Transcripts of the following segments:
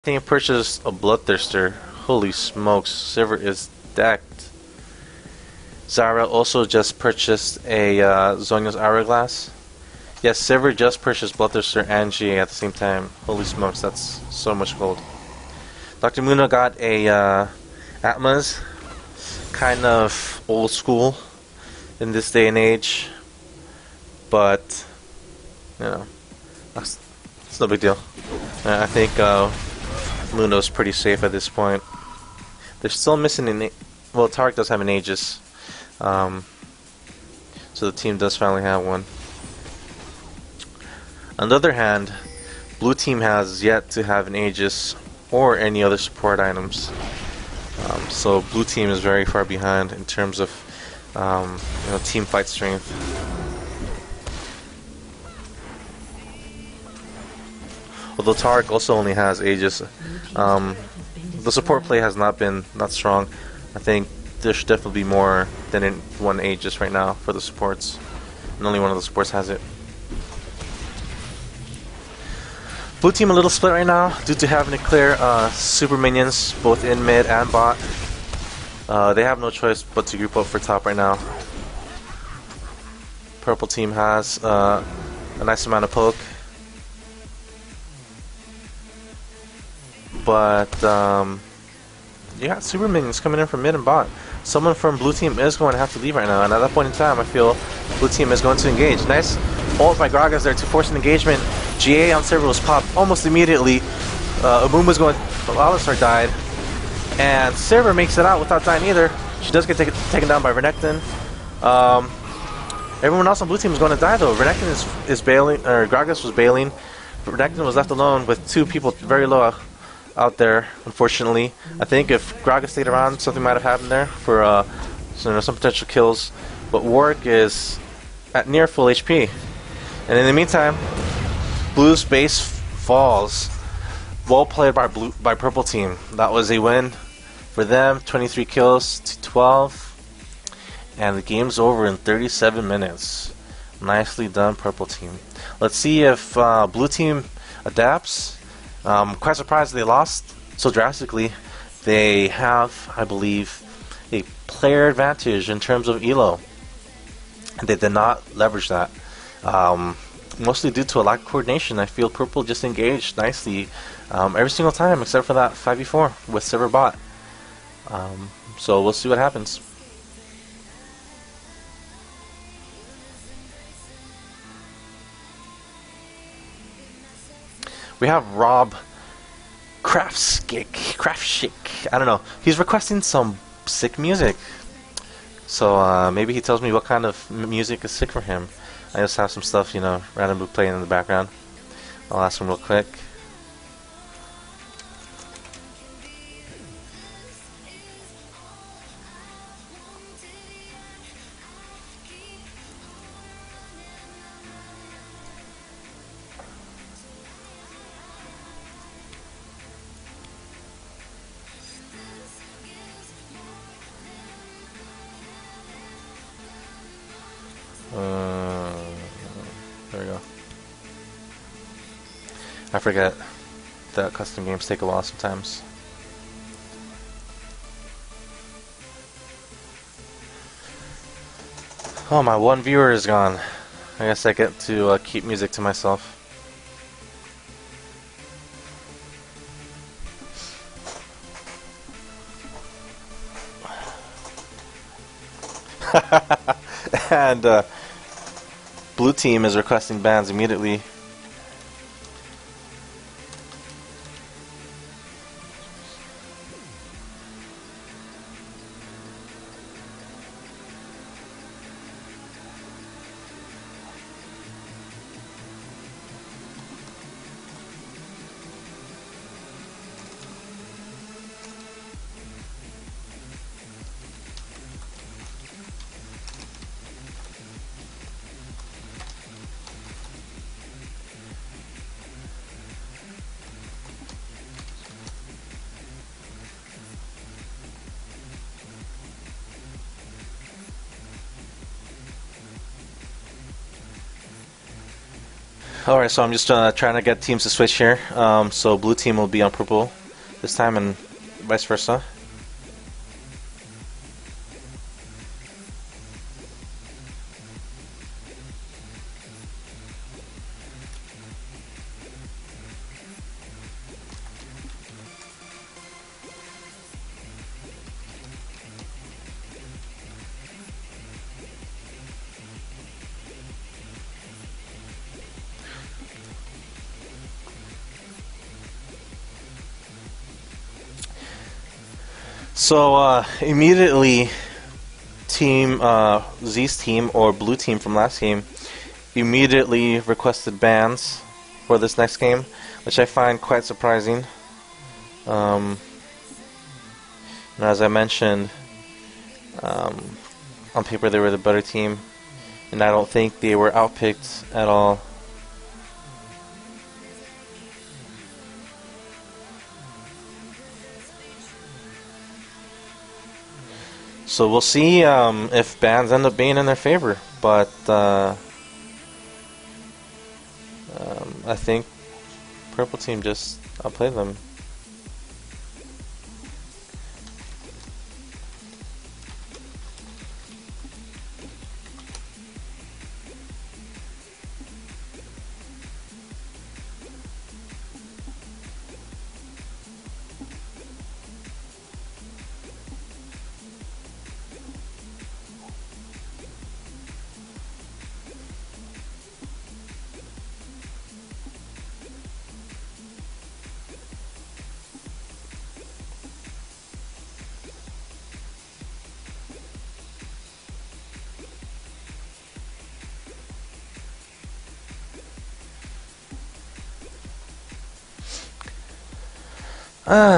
Team purchased a Bloodthirster. Holy smokes, server is decked. Zara also just purchased a Zonya's Hourglass. Yes, server just purchased Bloodthirster and GA at the same time. Holy smokes, that's so much gold. Dr. Muna got a Atmas, kind of old school in this day and age, but you know, it's no big deal. I think Muno's pretty safe at this point. They're still missing well, Tarek does have an Aegis, so the team does finally have one. On the other hand, blue team has yet to have an Aegis or any other support items. So blue team is very far behind in terms of team fight strength. Although Tarek also only has Aegis, the support play has not been that strong. I think there should definitely be more than one Aegis right now for the supports, and only one of the supports has it. Blue team a little split right now due to having to clear super minions both in mid and bot. They have no choice but to group up for top right now. Purple team has a nice amount of poke, but you got super minions coming in from mid and bot. Someone from blue team is going to have to leave right now, and at that point in time I feel blue team is going to engage. Nice ult by Gragas there to force an engagement. GA on server was popped almost immediately. Amuma's going, Alistar died, and server makes it out without dying either. She does get taken down by Renekton. Everyone else on blue team is going to die though. Renekton is bailing, or Gragas was bailing. Renekton was left alone with two people very low out there, unfortunately. I think if Gragas stayed around, something might have happened there for some potential kills. But Warwick is at near full HP. And in the meantime, Blue's base falls. Well played by purple team. That was a win for them. 23 kills to 12. And the game's over in 37 minutes. Nicely done, purple team. Let's see if blue team adapts. Quite surprised they lost so drastically. They have, I believe, a player advantage in terms of elo. And they did not leverage that. Mostly due to a lack of coordination. I feel purple just engaged nicely every single time except for that 5v4 with server bot. So we'll see what happens. We have Rob Craftschick. I don't know. He's requesting some sick music. So maybe he tells me what kind of music is sick for him. I just have some stuff, randomly playing in the background. I'll ask him real quick. There we go. I forget that custom games take a while sometimes. Oh, my one viewer is gone. I guess I get to keep music to myself. And blue team is requesting bans immediately. Alright, so I'm just trying to get teams to switch here. So blue team will be on purple this time and vice versa. So immediately, team Z's team or blue team from last game immediately requested bans for this next game, which I find quite surprising. As I mentioned, on paper they were the better team, and I don't think they were outpicked at all. So we'll see if bans end up being in their favor, but I think purple team just outplayed them.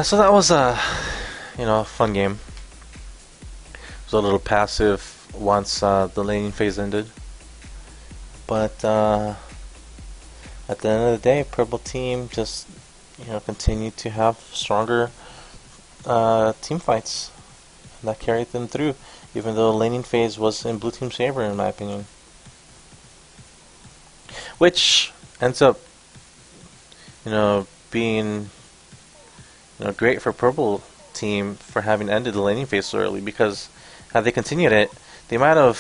So that was a fun game. It was a little passive once the laning phase ended, but at the end of the day, purple team just continued to have stronger team fights, and that carried them through, even though the laning phase was in blue team's favor, in my opinion, which ends up being great for purple team for having ended the laning phase so early, because had they continued it, they might have,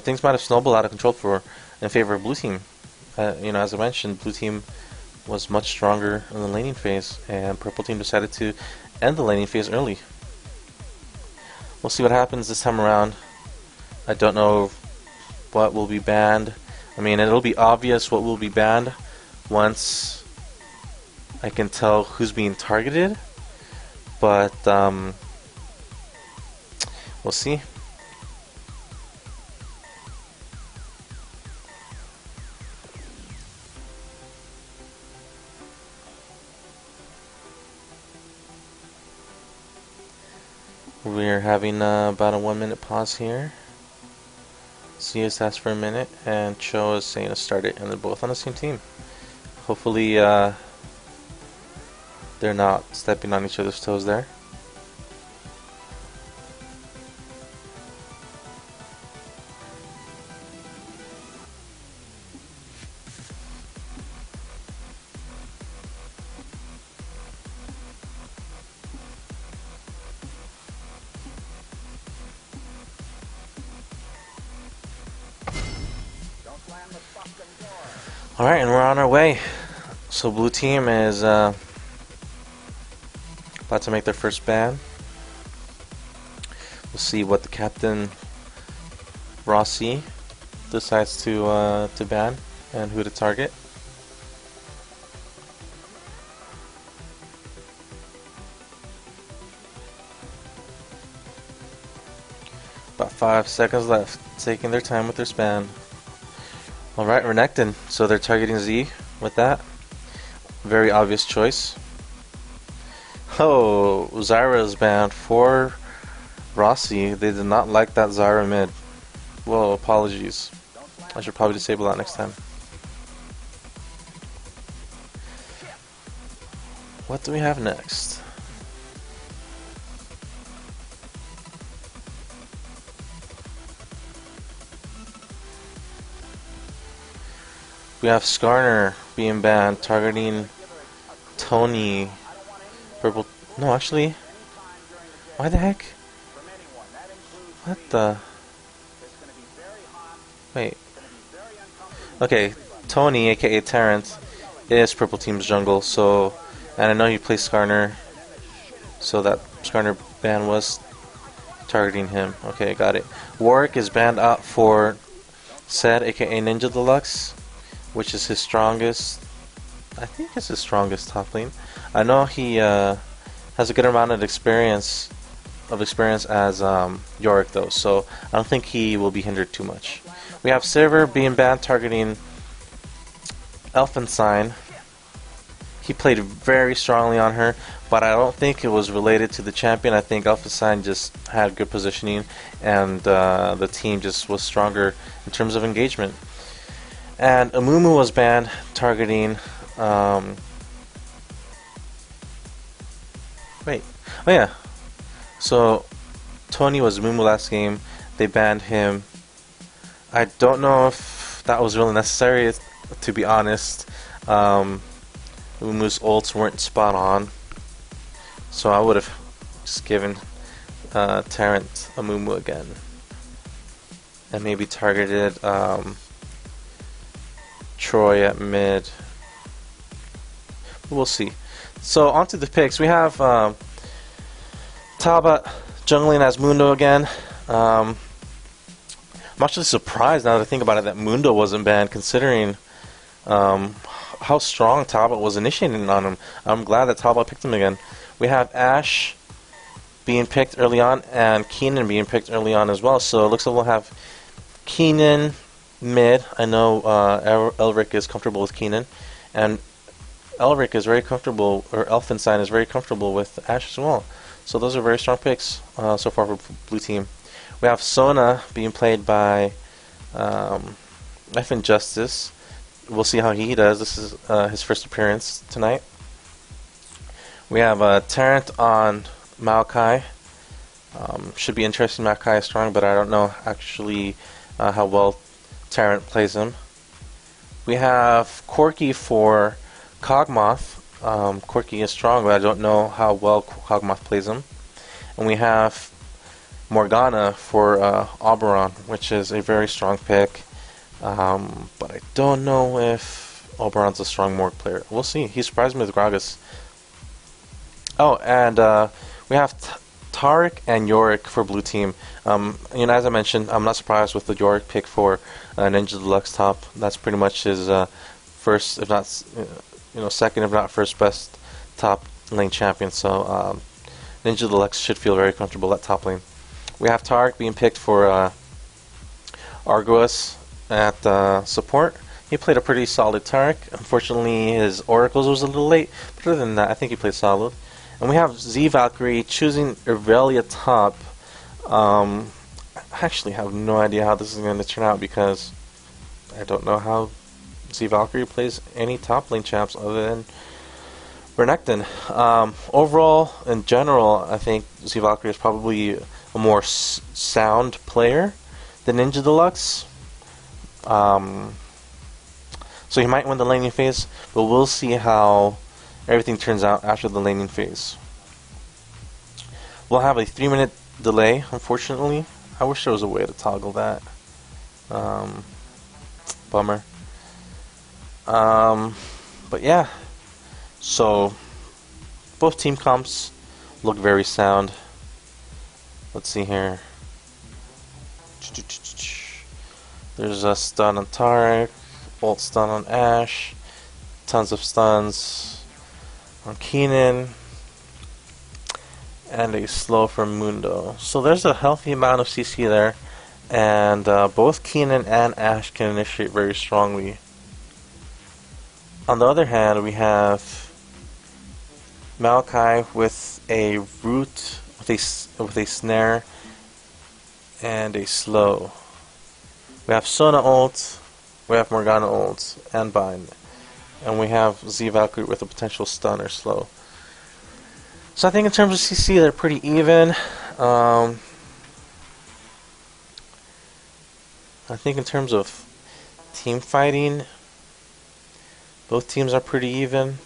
things might have snowballed out of control in favor of blue team. As I mentioned, blue team was much stronger in the laning phase, and purple team decided to end the laning phase early. We'll see what happens this time around. I don't know what will be banned. I mean, it'll be obvious what will be banned once I can tell who's being targeted, but we'll see. We're having about a 1 minute pause here. C has asked for a minute, and Cho is saying to start it, and they're both on the same team. Hopefully, they're not stepping on each other's toes there. Alright, and we're on our way. So blue team is about to make their first ban. We'll see what the captain Rossi decides to ban and who to target. About 5 seconds left, taking their time with their span. Alright, Renekton. So they're targeting Z with that. Very obvious choice. Oh, Zyra's banned for Rossi. They did not like that Zyra mid. Whoa, apologies. I should probably disable that next time. What do we have next? We have Skarner being banned, targeting Tony. Purple. No, actually. Why the heck? What the? Wait. Okay, Tony, aka Terrence, is Purple Team's jungle, so. And I know he plays Skarner, so that Skarner ban was targeting him. Okay, got it. Warwick is banned out for Zed, aka Ninja Deluxe, which is his strongest. I think it's his strongest top lane. I know he has a good amount of experience as Yorick though, so I don't think he will be hindered too much. We have Silver being banned targeting Elfenstein. He played very strongly on her, but I don't think it was related to the champion. I think Elfenstein just had good positioning, and the team just was stronger in terms of engagement. And Amumu was banned targeting. Wait. Oh yeah. So Tony was Amumu last game. They banned him. I don't know if that was really necessary, to be honest. Amumu's ults weren't spot on, so I would have just given Terrence Amumu again, and maybe targeted Troy at mid. We'll see. So onto the picks. We have Talbot jungling as Mundo again. I'm actually surprised now that I think about it that Mundo wasn't banned, considering how strong Talbot was initiating on him. I'm glad that Talbot picked him again. We have Ashe being picked early on and Keenan being picked early on as well. So it looks like we'll have Keenan mid. I know Elric is comfortable with Keenan, and Elric is very comfortable, or Elfenstein is very comfortable with Ashe as well. So those are very strong picks so far for blue team. We have Sona being played by F Injustice. We'll see how he does. This is his first appearance tonight. We have Tarrant on Maokai. Should be interesting. Maokai is strong, but I don't know actually how well Tarrant plays him. We have Corki for Cogmoth. Corki is strong, but I don't know how well Cogmoth plays him. And we have Morgana for Oberon, which is a very strong pick. But I don't know if Oberon's a strong Morg player. We'll see. He surprised me with Gragas. Oh, and we have Taric and Yorick for blue team. As I mentioned, I'm not surprised with the Yorick pick for Ninja Deluxe top. That's pretty much his first, if not second, if not first best top lane champion. So Ninja Deluxe should feel very comfortable at top lane. We have Taric being picked for Argoas at support. He played a pretty solid Taric. Unfortunately, his Oracles was a little late, but other than that, I think he played solid. And we have Z Valkyrie choosing Irelia top. I actually have no idea how this is going to turn out, because I don't know how Z Valkyrie plays any top lane champs other than Renekton. Overall, in general, I think Z Valkyrie is probably a more sound player than Ninja Deluxe. So he might win the laning phase, but we'll see how everything turns out after the laning phase. We'll have a 3-minute delay, unfortunately. I wish there was a way to toggle that. Bummer. But yeah. So both team comps look very sound. Let's see here. There's a stun on Taric, ult stun on Ashe, tons of stuns on Keenan, and a slow from Mundo. So there's a healthy amount of CC there, and both Keenan and Ashe can initiate very strongly. On the other hand, we have Maokai with a root, with a snare, and a slow. We have Sona ult, we have Morgana ult, and bind. And we have Z Valkyrie with a potential stun or slow. So I think in terms of CC, they're pretty even. I think in terms of team fighting, Both teams are pretty even.